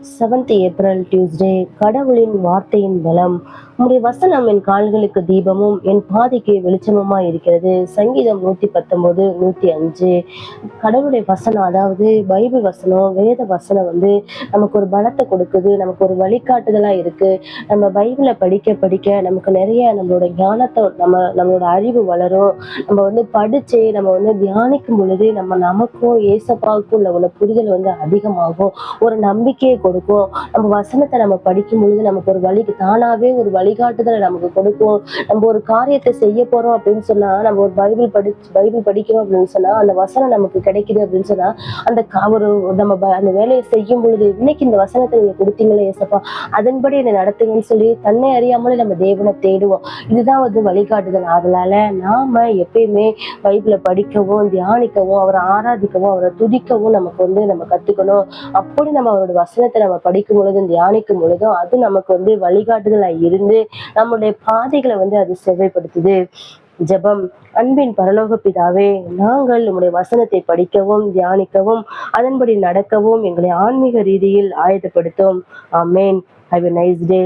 7th April Tuesday. கடவுளின் வார்த்தையின் பலம். உம்முடைய வசனம் என் கால்களுக்கு தீபமும் என் பாதைக்கு வெளிச்சமுமா இருக்கிறது. சங்கீதம் 119 105. கடவுளுடைய வசனம், அதாவது பைபிள் வசனம், வேத வசனம் நமக்கு ஒரு பலத்தை கொடுக்குது, நமக்கு ஒரு வழிகாட்டுதலா இருக்கு. நம்ம பைபிளை படிக்க படிக்க நமக்கு நிறைய நம்மளோட ஞானத்தை, நம்மளோட அறிவு வளரும். நம்ம படிச்சு நம்ம தியானிக்கும் பொழுது நமக்கும் ஏசப்பாவுக்கும் உள்ள புரிதல் அதிகமாகும். ஒரு நம்பிக்கையை கொடுக்கும். நம்ம வசனத்தை நம்ம படிக்கும் பொழுது நமக்கு ஒரு தானாவே ஒரு வழிகாட்டுதலை நமக்கு கொடுக்கும். நம்ம ஒரு காரியத்தை செய்ய போறோம் அப்படின்னு சொன்னா, நம்ம ஒரு பைபிள் படிக்கிறோம் அப்படின்னு சொன்னா, அந்த வசனம் நமக்கு கிடைக்குது அப்படின்னு சொன்னா, அந்த அந்த வேலையை செய்யும் பொழுது, இன்னைக்கு இந்த வசனத்தை நீங்க கொடுத்தீங்களே ஏசப்பா, அதன்படி என்னை நடத்துங்கன்னு சொல்லி தன்னை அறியாமலே நம்ம தேவனை தேடுவோம். இதுதான் வழிகாட்டுதல். அதனால நாம எப்பயுமே பைபிளை படிக்கவும், தியானிக்கவும், அவரை ஆராதிக்கவும், அவரை துதிக்கவும் நமக்கு நம்ம கத்துக்கணும். அப்படி நம்ம அவரோட வசனத்தை நம்ம படிக்கும் பொழுதும் தியானிக்கும் பொழுதும் அது நமக்கு வழிகாட்டுதலா இருந்து நம்மளுடைய பாதைகளை அது செவ்வாய்ப்படுத்துது. ஜெபம். அன்பின் பரலோக பிதாவே, நாங்கள் உம்முடைய வசனத்தை படிக்கவும், தியானிக்கவும், அதன்படி நடக்கவும் எங்களை ஆன்மீக ரீதியில் ஆயத்தப்படுத்தும். ஆமேன். Have a nice day.